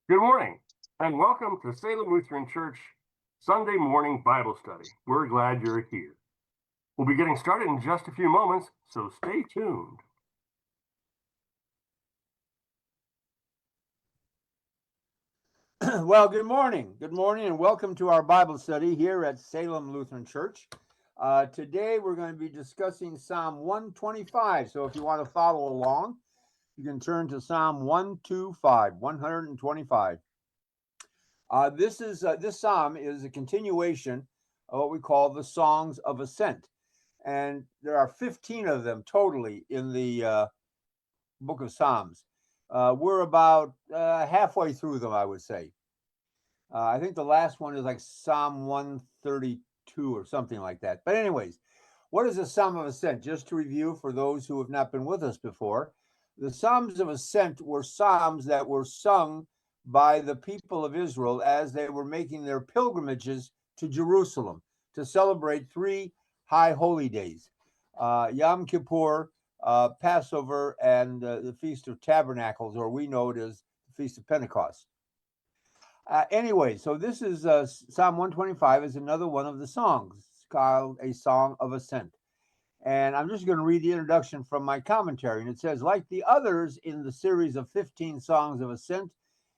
Good morning, and welcome to Salem Lutheran Church Sunday morning Bible study. We're glad you're here. We'll be getting started in just a few moments, so stay tuned. Well, good morning. Good morning, and welcome to our Bible study here at Salem Lutheran Church. Today, we're going to be discussing Psalm 125. So if you want to follow along, you can turn to Psalm 125. This psalm is a continuation of what we call the Songs of Ascent. And there are 15 of them totally in the book of Psalms. We're about halfway through them, I would say. I think the last one is like Psalm 132 or something like that. But anyways, what is a Psalm of Ascent? Just to review for those who have not been with us before, the Psalms of Ascent were psalms that were sung by the people of Israel as they were making their pilgrimages to Jerusalem to celebrate three high holy days, Yom Kippur, Passover, and the Feast of Tabernacles, or we know it as the Feast of Pentecost. Anyway, so this is Psalm 125 is another one of the songs. It's called A Song of Ascent. And I'm just going to read the introduction from my commentary. And it says, like the others in the series of 15 songs of ascent,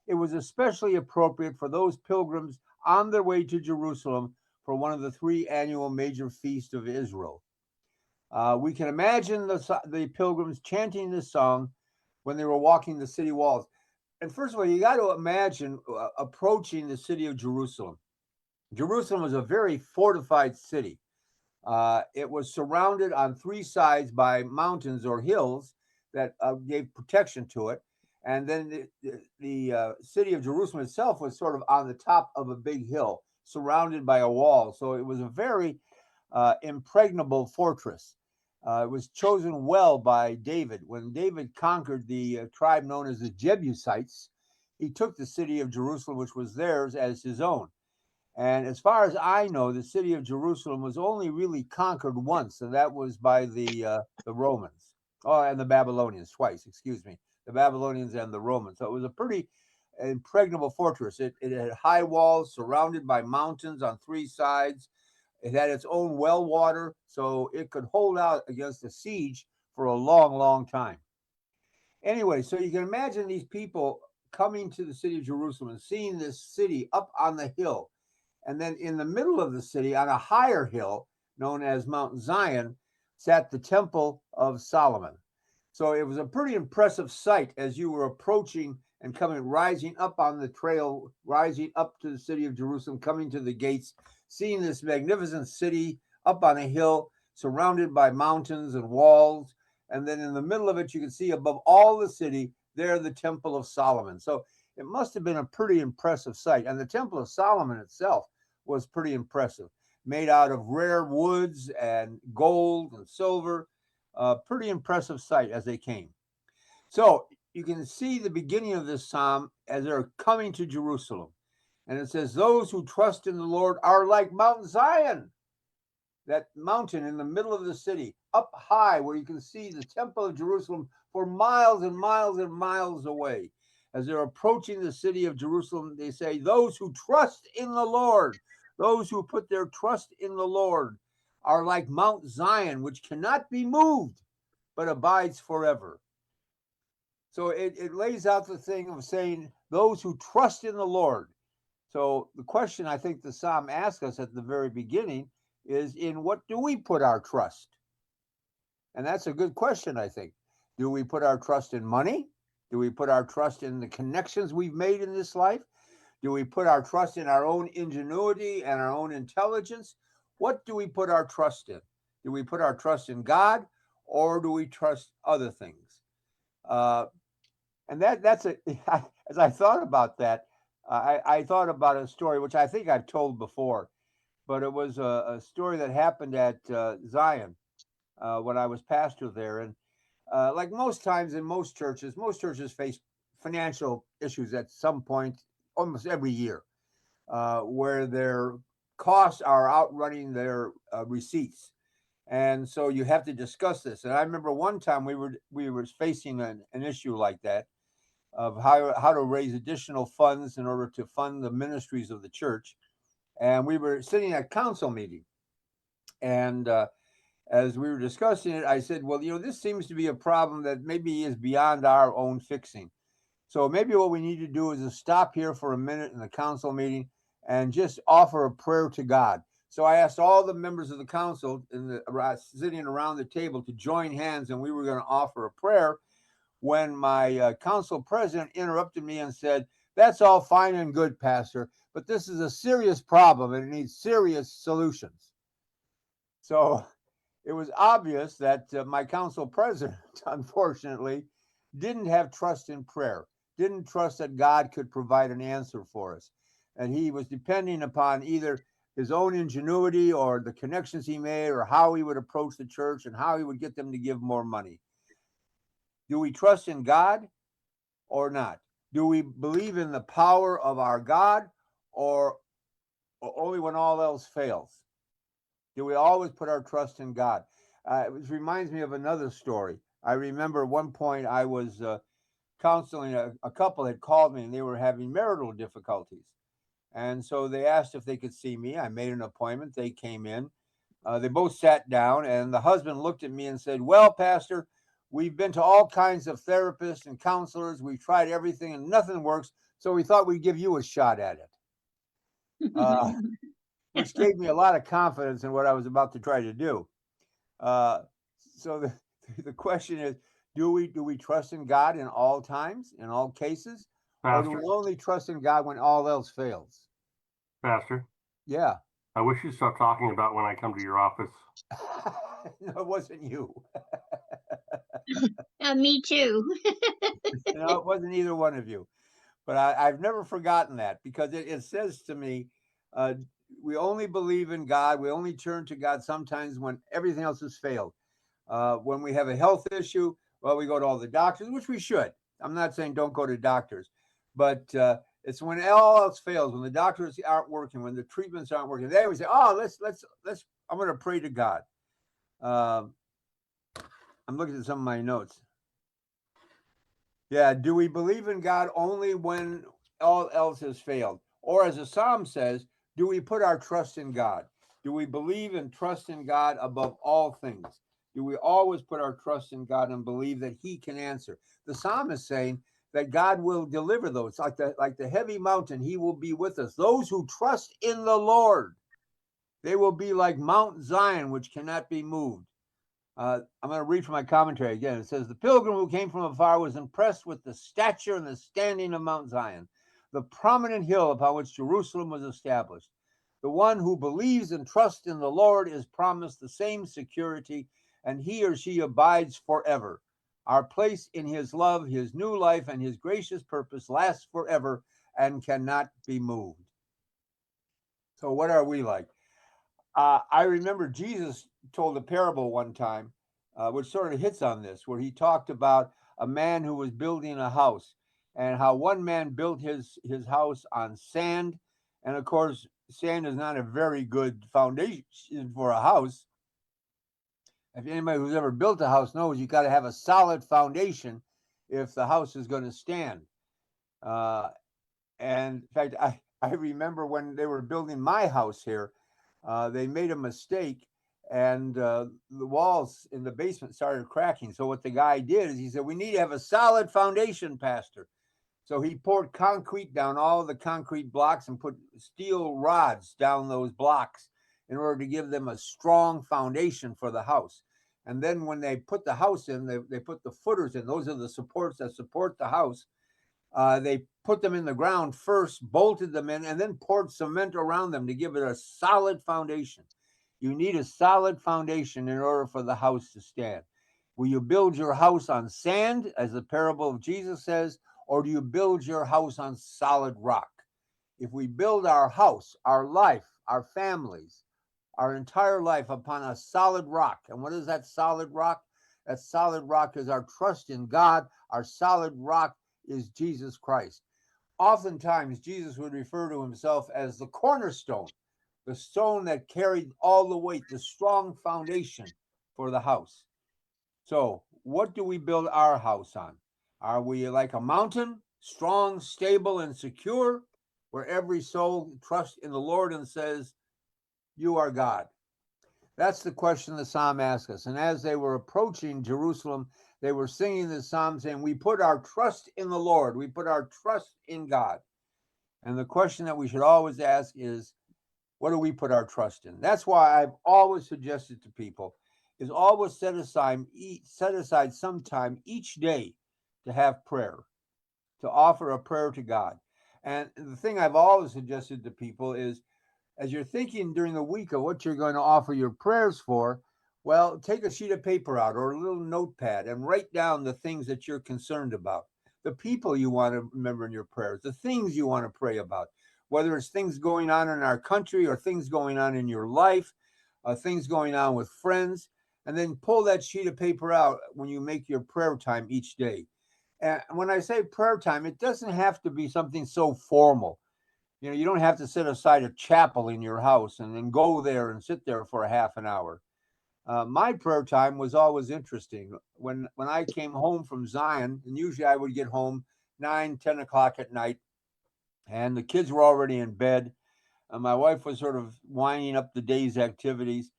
it was especially appropriate for those pilgrims on their way to Jerusalem for one of the three annual major feasts of Israel. We can imagine the pilgrims chanting this song when they were walking the city walls. And first of all, you got to imagine approaching the city of Jerusalem. Jerusalem was a very fortified city. It was surrounded on three sides by mountains or hills that gave protection to it. And then the city of Jerusalem itself was sort of on the top of a big hill, surrounded by a wall. So it was a very impregnable fortress. It was chosen well by David. When David conquered the tribe known as the Jebusites, he took the city of Jerusalem, which was theirs, as his own. And as far as I know, the city of Jerusalem was only really conquered once, and that was by the Romans. Oh, and the Babylonians twice. Excuse me, the Babylonians and the Romans. So it was a pretty impregnable fortress. It had high walls surrounded by mountains on three sides. It had its own well water, so it could hold out against a siege for a long, long time. Anyway, so you can imagine these people coming to the city of Jerusalem and seeing this city up on the hill. And then in the middle of the city, on a higher hill known as Mount Zion, sat the Temple of Solomon. So it was a pretty impressive sight as you were approaching and rising up on the trail, rising up to the city of Jerusalem, coming to the gates, seeing this magnificent city up on a hill, surrounded by mountains and walls. And then in the middle of it, you can see above all the city, there the Temple of Solomon. So it must have been a pretty impressive sight. And the Temple of Solomon itself was pretty impressive, made out of rare woods and gold and silver. Pretty impressive sight as they came. So you can see the beginning of this psalm as they're coming to Jerusalem. And it says, those who trust in the Lord are like Mount Zion, that mountain in the middle of the city, up high, where you can see the Temple of Jerusalem for miles and miles and miles away. As they're approaching the city of Jerusalem, they say, those who trust in the Lord, those who put their trust in the Lord, are like Mount Zion, which cannot be moved, but abides forever. So it lays out the thing of saying, those who trust in the Lord. So the question I think the psalm asks us at the very beginning is, in what do we put our trust? And that's a good question, I think. Do we put our trust in money? Do we put our trust in the connections we've made in this life? Do we put our trust in our own ingenuity and our own intelligence? What do we put our trust in? Do we put our trust in God, or do we trust other things? And that's as I thought about that, I thought about a story which I think I've told before, but it was a story that happened at Zion when I was pastor there. And like most times in most churches face financial issues at some point, almost every year, where their costs are outrunning their receipts. And so you have to discuss this. And I remember one time we were facing an issue like that. of how to raise additional funds in order to fund the ministries of the church. And we were sitting at council meeting, and as we were discussing it, I said, well, this seems to be a problem that maybe is beyond our own fixing. So maybe what we need to do is to stop here for a minute in the council meeting and just offer a prayer to God. So I asked all the members of the council sitting around the table to join hands, and we were going to offer a prayer, when my council president interrupted me and said, "That's all fine and good, Pastor, but this is a serious problem and it needs serious solutions." So it was obvious that my council president, unfortunately, didn't have trust in prayer, didn't trust that God could provide an answer for us. And he was depending upon either his own ingenuity or the connections he made or how he would approach the church and how he would get them to give more money. Do we trust in God or not? Do we believe in the power of our God, or only when all else fails? Do we always put our trust in God? It reminds me of another story. I remember at one point I was counseling a couple had called me, and they were having marital difficulties. And so they asked if they could see me. I made an appointment. They came in. They both sat down, and the husband looked at me and said, "Well, Pastor, we've been to all kinds of therapists and counselors. We've tried everything and nothing works. So we thought we'd give you a shot at it," which gave me a lot of confidence in what I was about to try to do. So the question is, do we trust in God in all times, in all cases? Or do we Pastor, only trust in God when all else fails? Pastor, Yeah. I wish you'd stop talking about when I come to your office. No, it wasn't you. Me too. No, it wasn't either one of you. But I've never forgotten that, because it says to me, we only believe in God. We only turn to God sometimes when everything else has failed. When we have a health issue, well, we go to all the doctors, which we should. I'm not saying don't go to doctors, but it's when all else fails, when the doctors aren't working, when the treatments aren't working. They always say, "Oh, let's. I'm going to pray to God." I'm looking at some of my notes. Yeah, do we believe in God only when all else has failed? Or, as the Psalm says, do we put our trust in God? Do we believe and trust in God above all things? Do we always put our trust in God and believe that He can answer? The Psalm is saying that God will deliver those, like the heavy mountain. He will be with us. Those who trust in the Lord, they will be like Mount Zion, which cannot be moved. I'm going to read from my commentary again. It says, "The pilgrim who came from afar was impressed with the stature and the standing of Mount Zion, the prominent hill upon which Jerusalem was established. The one who believes and trusts in the Lord is promised the same security, and he or she abides forever. Our place in his love, his new life, and his gracious purpose lasts forever and cannot be moved." So what are we like? I remember Jesus told a parable one time, which sort of hits on this, where he talked about a man who was building a house, and how one man built his house on sand. And of course, sand is not a very good foundation for a house. If anybody who's ever built a house knows, you got to have a solid foundation if the house is going to stand. And in fact, I remember when they were building my house here, they made a mistake, and the walls in the basement started cracking. So what the guy did is he said, "We need to have a solid foundation, Pastor." So he poured concrete down all the concrete blocks and put steel rods down those blocks in order to give them a strong foundation for the house. And then when they put the house in, they put the footers in. Those are the supports that support the house. They put them in the ground first, bolted them in, and then poured cement around them to give it a solid foundation. You need a solid foundation in order for the house to stand. Will you build your house on sand, as the parable of Jesus says, or do you build your house on solid rock? If we build our house, our life, our families, our entire life upon a solid rock, and what is that solid rock? That solid rock is our trust in God. Our solid rock is Jesus Christ. Oftentimes, Jesus would refer to himself as the cornerstone, the stone that carried all the weight, the strong foundation for the house. So, what do we build our house on? Are we like a mountain, strong, stable, and secure, where every soul trusts in the Lord and says, "You are God"? That's the question the psalm asks us. And as they were approaching Jerusalem, they were singing this psalm saying, "We put our trust in the Lord. We put our trust in God." And the question that we should always ask is, what do we put our trust in? That's why I've always suggested to people is always set aside some time each day to have prayer, to offer a prayer to God. And the thing I've always suggested to people is, as you're thinking during the week of what you're going to offer your prayers for, well, take a sheet of paper out or a little notepad and write down the things that you're concerned about, the people you want to remember in your prayers, the things you want to pray about, whether it's things going on in our country or things going on in your life, things going on with friends, and then pull that sheet of paper out when you make your prayer time each day. And when I say prayer time, it doesn't have to be something so formal. You don't have to set aside a chapel in your house and then go there and sit there for a half an hour. My prayer time was always interesting. When I came home from Zion, and usually I would get home 9, 10 o'clock at night, and the kids were already in bed. My wife was sort of winding up the day's activities.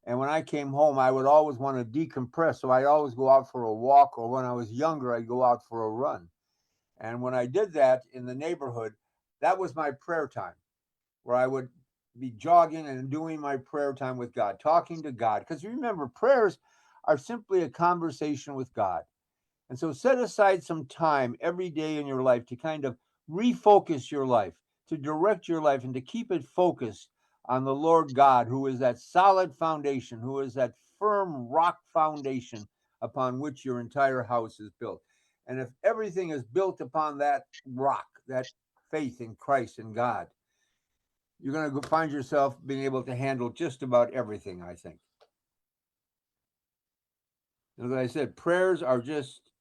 And when I came home, I would always want to decompress. So I'd always go out for a walk, or when I was younger, I'd go out for a run. And when I did that in the neighborhood, that was my prayer time, where I would be jogging and doing my prayer time with God, talking to God. Because remember, prayers are simply a conversation with God. And so set aside some time every day in your life to kind of refocus your life, to direct your life, and to keep it focused on the Lord God, who is that solid foundation, who is that firm rock foundation upon which your entire house is built. And if everything is built upon that rock, that faith in Christ and God, you're going to find yourself being able to handle just about everything, I think. As I said, prayers are just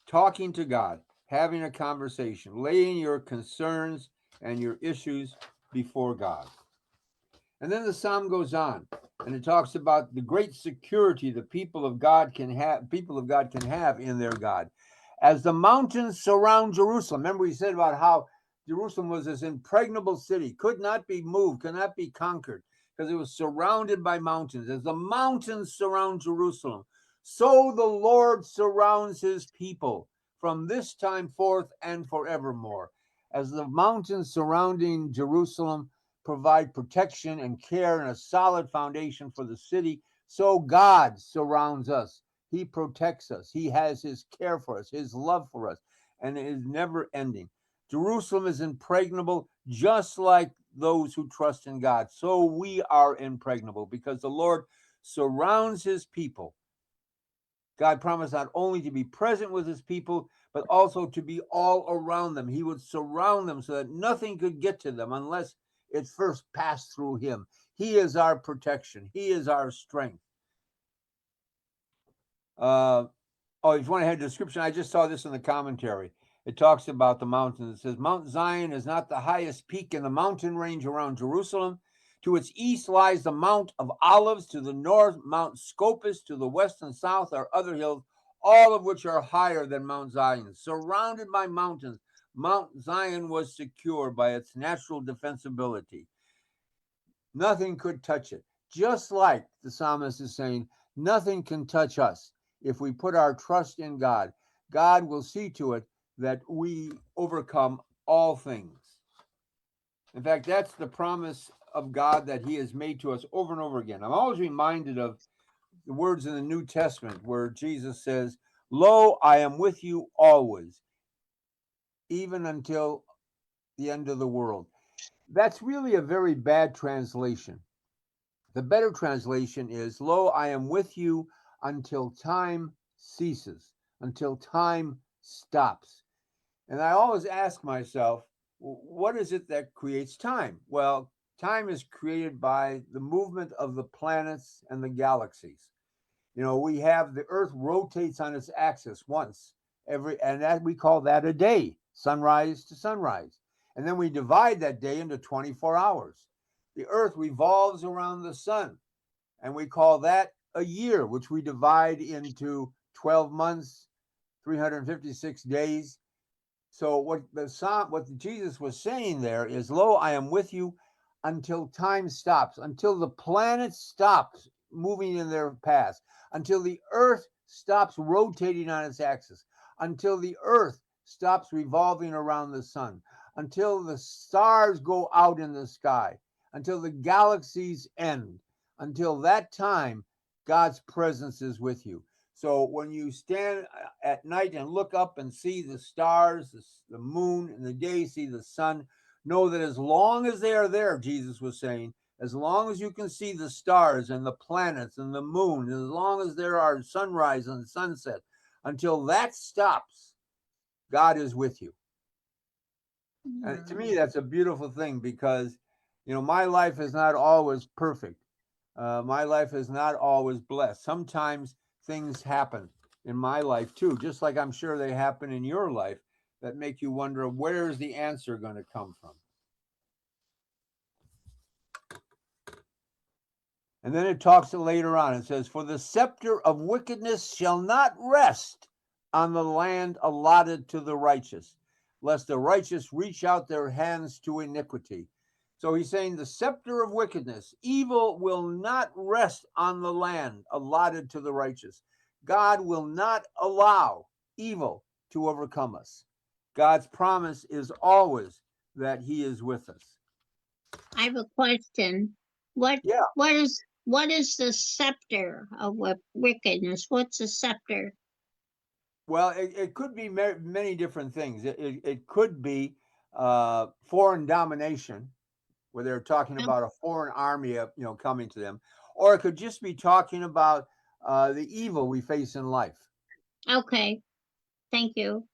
talking to God, having a conversation, laying your concerns and your issues before God. And then the psalm goes on, and it talks about the great security the people of God can have in their God. As the mountains surround Jerusalem. Remember we said about how Jerusalem was this impregnable city, could not be moved, could not be conquered, because it was surrounded by mountains. As the mountains surround Jerusalem, so the Lord surrounds his people from this time forth and forevermore. As the mountains surrounding Jerusalem provide protection and care and a solid foundation for the city, so God surrounds us. He protects us. He has his care for us, his love for us, and it is never ending. Jerusalem is impregnable, just like those who trust in God. So we are impregnable because the Lord surrounds his people. God promised not only to be present with his people, but also to be all around them. He would surround them so that nothing could get to them unless it first passed through him. He is our protection. He is our strength. If you want to have a description, I just saw this in the commentary. It talks about the mountains. It says, Mount Zion is not the highest peak in the mountain range around Jerusalem. To its east lies the Mount of Olives. To the north, Mount Scopus. To the west and south are other hills, all of which are higher than Mount Zion. Surrounded by mountains, Mount Zion was secure by its natural defensibility. Nothing could touch it. Just like the psalmist is saying, nothing can touch us. If we put our trust in God, God will see to it that we overcome all things. In fact, that's the promise of God that he has made to us over and over again. I'm always reminded of the words in the New Testament where Jesus says, "Lo, I am with you always, even until the end of the world." That's really a very bad translation. The better translation is, "Lo, I am with you until time ceases, until time stops." And I always ask myself, what is it that creates time? Well, time is created by the movement of the planets and the galaxies. We have the Earth rotates on its axis once and that we call that a day, sunrise to sunrise. And then we divide that day into 24 hours. The Earth revolves around the sun, and we call that a year, which we divide into 12 months, 356 days. So what Jesus was saying there is, lo, I am with you until time stops, until the planet stops moving in their paths, until the earth stops rotating on its axis, until the earth stops revolving around the sun, until the stars go out in the sky, until the galaxies end. Until that time, God's presence is with you. So when you stand at night and look up and see the stars, the moon, and the day, see the sun, know that as long as they are there, Jesus was saying, as long as you can see the stars and the planets and the moon, as long as there are sunrise and sunset, until that stops, God is with you. And to me, that's a beautiful thing because, my life is not always perfect. My life is not always blessed. Sometimes things happen in my life too, just like I'm sure they happen in your life, that make you wonder, where's the answer going to come from? And then it talks later on, it says, for the scepter of wickedness shall not rest on the land allotted to the righteous, lest the righteous reach out their hands to iniquity. So he's saying the scepter of wickedness, evil will not rest on the land allotted to the righteous. God will not allow evil to overcome us. God's promise is always that he is with us. I have a question. What Yeah. what is the scepter of wickedness? What's a scepter? Well, it could be many different things. It could be foreign domination, where they're talking about a foreign army, coming to them, or it could just be talking about the evil we face in life. Okay, thank you.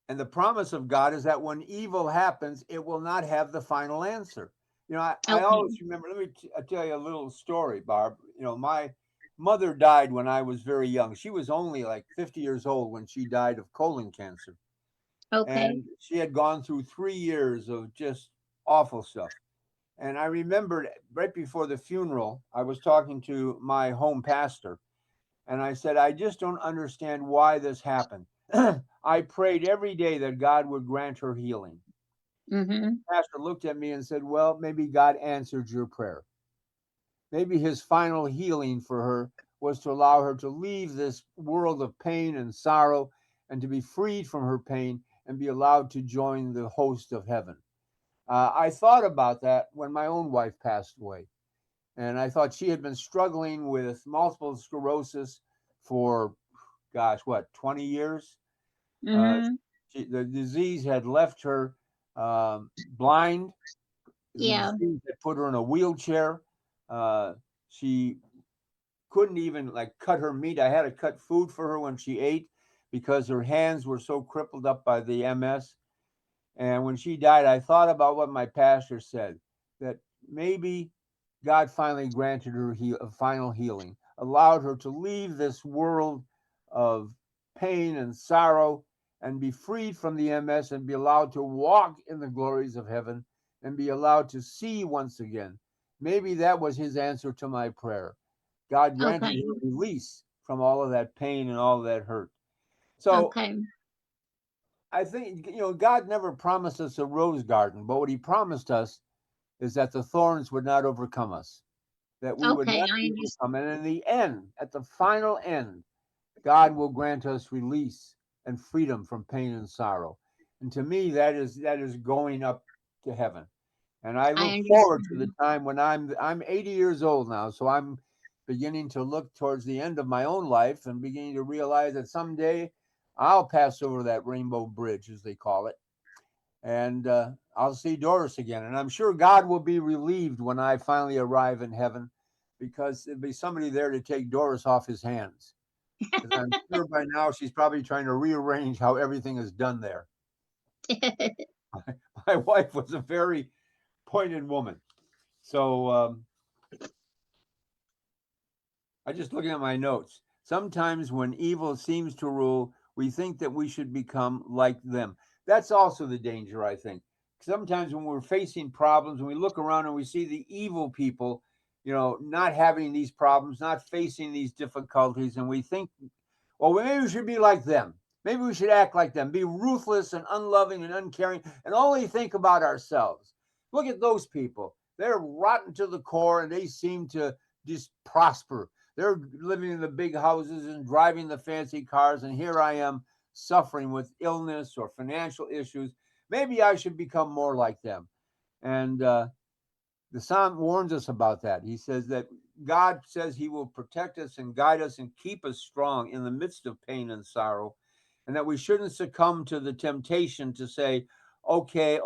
And the promise of God is that when evil happens, it will not have the final answer. I Okay. always remember. Let me tell you a little story, Barb. My mother died when I was very young. She was only like 50 years old when she died of colon cancer. Okay. And she had gone through 3 years of just awful stuff. And I remembered right before the funeral, I was talking to my home pastor, and I said, I just don't understand why this happened. I prayed every day that God would grant her healing. Mm-hmm. The pastor looked at me and said, well, maybe God answered your prayer. Maybe his final healing for her was to allow her to leave this world of pain and sorrow and to be freed from her pain and be allowed to join the host of heaven. I thought about that when my own wife passed away. And I thought she had been struggling with multiple sclerosis for, 20 years? Mm-hmm. The disease had left her blind. The Yeah. disease had put her in a wheelchair. She couldn't even cut her meat. I had to cut food for her when she ate because her hands were so crippled up by the MS. And when she died, I thought about what my pastor said, that maybe God finally granted her a final healing, allowed her to leave this world of pain and sorrow and be freed from the MS and be allowed to walk in the glories of heaven and be allowed to see once again. Maybe that was his answer to my prayer. God granted Okay. her release from all of that pain and all of that hurt. So Okay. I think, God never promised us a rose garden, but what he promised us is that the thorns would not overcome us, that we would Okay. not I be understand. overcome. And in the end, at the final end, God will grant us release and freedom from pain and sorrow. And to me, that is going up to heaven. And I I look forward to the understand. time when I'm 80 years old now, so I'm beginning to look towards the end of my own life and beginning to realize that someday I'll pass over that rainbow bridge, as they call it, and I'll see Doris again. And I'm sure God will be relieved when I finally arrive in heaven, because there'll be somebody there to take Doris off his hands. Because I'm sure by now she's probably trying to rearrange how everything is done there. My wife was a very pointed woman. So I just looking at my notes. Sometimes when evil seems to rule, we think that we should become like them. That's also the danger, I think. Sometimes when we're facing problems, when we look around and we see the evil people, not having these problems, not facing these difficulties, and we think, well, maybe we should be like them. Maybe we should act like them, be ruthless and unloving and uncaring, and only think about ourselves. Look at those people. They're rotten to the core, and they seem to just prosper. They're living in the big houses and driving the fancy cars, and here I am suffering with illness or financial issues. Maybe I should become more like them. And the Psalm warns us about that. He says that God says he will protect us and guide us and keep us strong in the midst of pain and sorrow, and that we shouldn't succumb to the temptation to say, okay,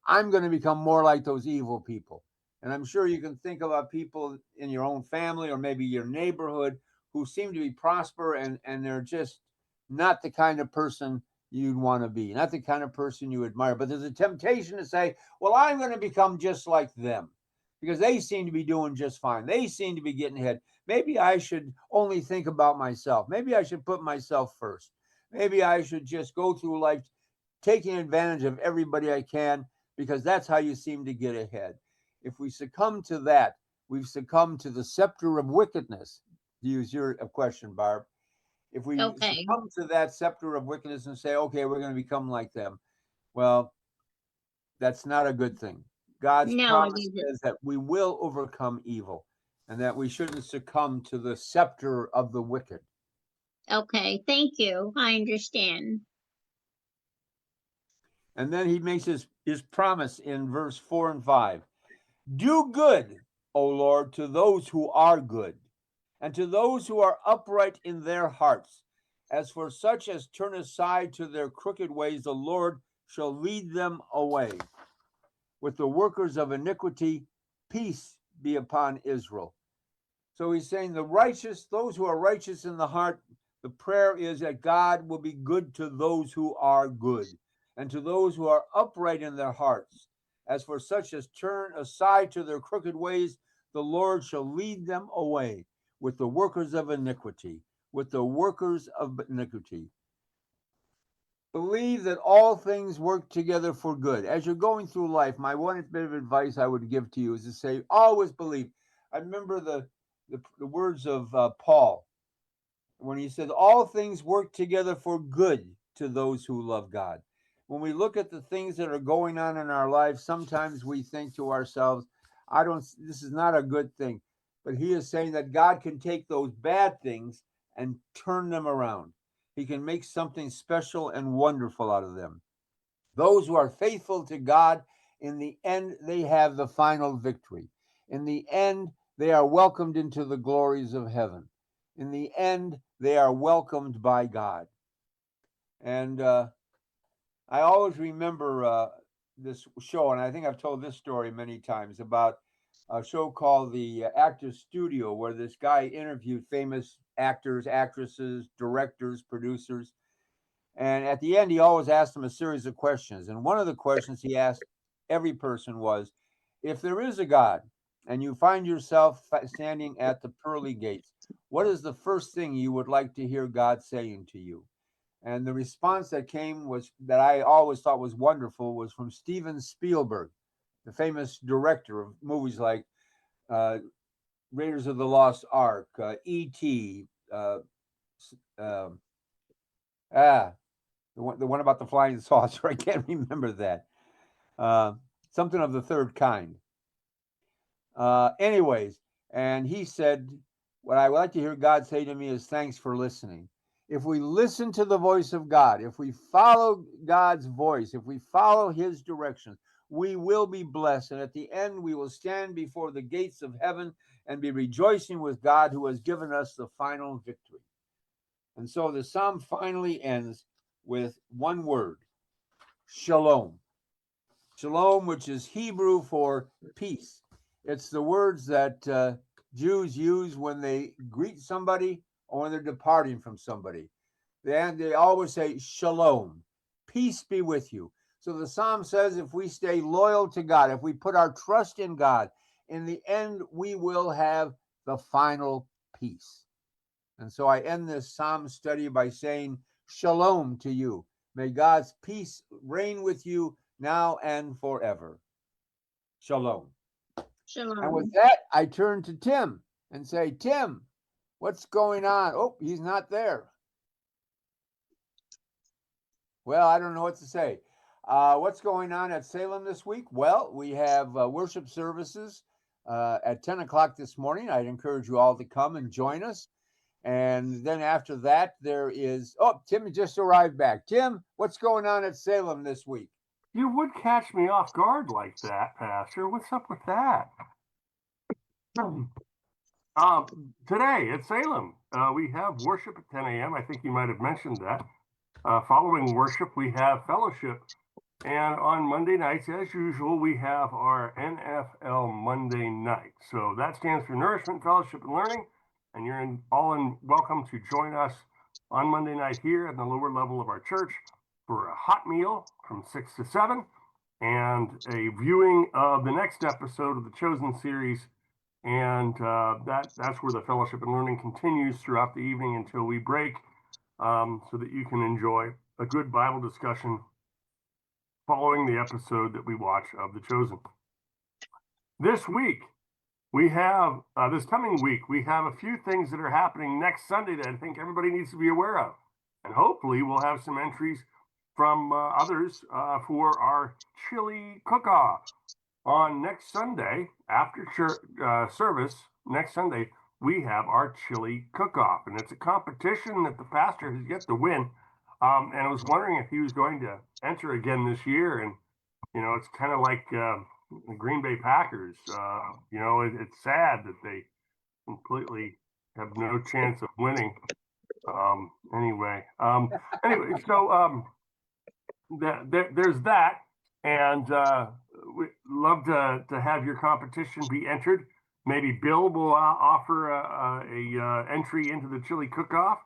I'm going to become more like those evil people. And I'm sure you can think about people in your own family or maybe your neighborhood who seem to be prosper, and they're just not the kind of person you'd want to be, not the kind of person you admire. But there's a temptation to say, well, I'm going to become just like them because they seem to be doing just fine. They seem to be getting ahead. Maybe I should only think about myself. Maybe I should put myself first. Maybe I should just go through life taking advantage of everybody I can, because that's how you seem to get ahead. If we succumb to that, we've succumbed to the scepter of wickedness, to use your question, Barb. If we Okay. succumb to that scepter of wickedness and say, okay, we're going to become like them, well, that's not a good thing. God's No, it promise isn't. is that we will overcome evil and that we shouldn't succumb to the scepter of the wicked. Okay, thank you. I understand. And then he makes his promise in verse 4 and 5. Do good, O Lord, to those who are good, and to those who are upright in their hearts. As for such as turn aside to their crooked ways, the Lord shall lead them away. With the workers of iniquity, peace be upon Israel. So he's saying the righteous, those who are righteous in the heart, the prayer is that God will be good to those who are good, and to those who are upright in their hearts. As for such as turn aside to their crooked ways, the Lord shall lead them away. With the workers of iniquity, with the workers of iniquity. Believe that all things work together for good. As you're going through life, my one bit of advice I would give to you is to say, always believe. I remember the words of Paul when he said, all things work together for good to those who love God. When we look at the things that are going on in our lives, sometimes we think to ourselves, this is not a good thing. But he is saying that God can take those bad things and turn them around. He can make something special and wonderful out of them. Those who are faithful to God, in the end, they have the final victory. In the end, they are welcomed into the glories of heaven. In the end, they are welcomed by God. And I always remember this show, and I think I've told this story many times, about a show called The Actors Studio, where this guy interviewed famous actors, actresses, directors, producers. And at the end, he always asked them a series of questions. And one of the questions he asked every person was, if there is a God and you find yourself standing at the pearly gates, what is the first thing you would like to hear God saying to you? And the response that came was, that I always thought was wonderful, was from Steven Spielberg, the famous director of movies like Raiders of the Lost Ark, E.T., the one about the flying saucer. I can't remember that. Something of the third kind. Anyways, and he said, what I would like to hear God say to me is, thanks for listening. If we listen to the voice of God, if we follow God's voice, if we follow his directions, we will be blessed. And at the end, we will stand before the gates of heaven and be rejoicing with God, who has given us the final victory. And so the psalm finally ends with one word, shalom. Shalom, which is Hebrew for peace. It's the words that Jews use when they greet somebody or when they're departing from somebody. They always say shalom, peace be with you. So the psalm says, if we stay loyal to God, if we put our trust in God, in the end, we will have the final peace. And so I end this psalm study by saying shalom to you. May God's peace reign with you now and forever. Shalom. Shalom. And with that, I turn to Tim and say, Tim, what's going on? Oh, he's not there. Well, I don't know what to say. What's going on at Salem this week? Well, we have worship services at 10 o'clock this morning. I'd encourage you all to come and join us. And then after that, there is, oh, Tim just arrived back. Tim, what's going on at Salem this week? You would catch me off guard like that, Pastor. What's up with that? Today at Salem, we have worship at 10 a.m. I think you might have mentioned that. Following worship, we have fellowship. And on Monday nights, as usual, we have our NFL Monday night. So that stands for Nourishment, Fellowship, and Learning. And you're all welcome to join us on Monday night here at the lower level of our church for a hot meal from 6 to 7 and a viewing of the next episode of the Chosen series. And that's where the Fellowship and Learning continues throughout the evening until we break, so that you can enjoy a good Bible discussion following the episode that we watch of The Chosen. This week, we have, this coming week, we have a few things that are happening next Sunday that I think everybody needs to be aware of. And hopefully we'll have some entries from others for our chili cook-off. On next Sunday, after church service, next Sunday, we have our chili cook-off. And it's a competition that the pastor has yet to win. And I was wondering if he was going to enter again this year. And, you know, it's kind of like the Green Bay Packers. You know, it's sad that they completely have no chance of winning. Anyway, so there's that. And we'd love to have your competition be entered. Maybe Bill will offer a entry into the chili cook-off.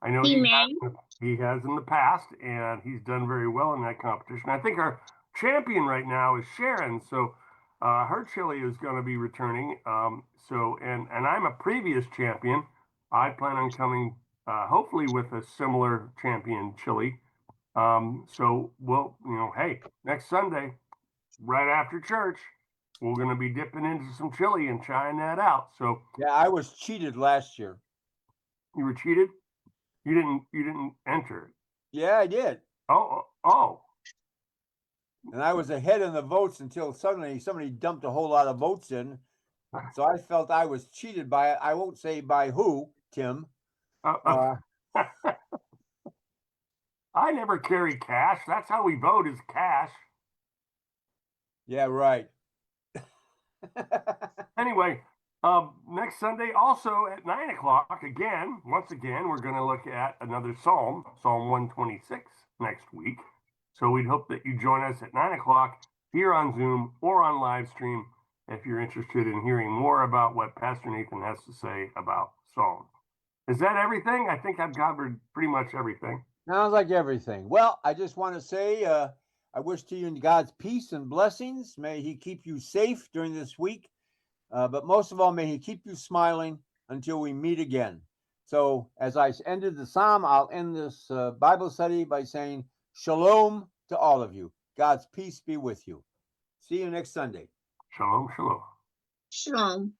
I know he has in the past, and he's done very well in that competition. I think our champion right now is Sharon, so her chili is going to be returning. And I'm a previous champion. I plan on coming hopefully with a similar champion chili. So we'll, hey, next Sunday, right after church, we're going to be dipping into some chili and trying that out. So yeah, I was cheated last year. You were cheated? You didn't enter. Yeah, I did. Oh. And I was ahead in the votes until suddenly somebody dumped a whole lot of votes in. So I felt I was cheated by it. I won't say by who, Tim. I never carry cash. That's how we vote, is cash. Yeah, right. Anyway, next Sunday, also at 9 o'clock, once again, we're going to look at another Psalm 126 next week. So we'd hope that you join us at 9 o'clock here on Zoom or on live stream if you're interested in hearing more about what Pastor Nathan has to say about Psalm. Is that everything? I think I've covered pretty much everything. Sounds like everything. Well, I just want to say I wish to you God's peace and blessings. May he keep you safe during this week. But most of all, may he keep you smiling until we meet again. So as I ended the psalm, I'll end this Bible study by saying shalom to all of you. God's peace be with you. See you next Sunday. Shalom, shalom. Shalom.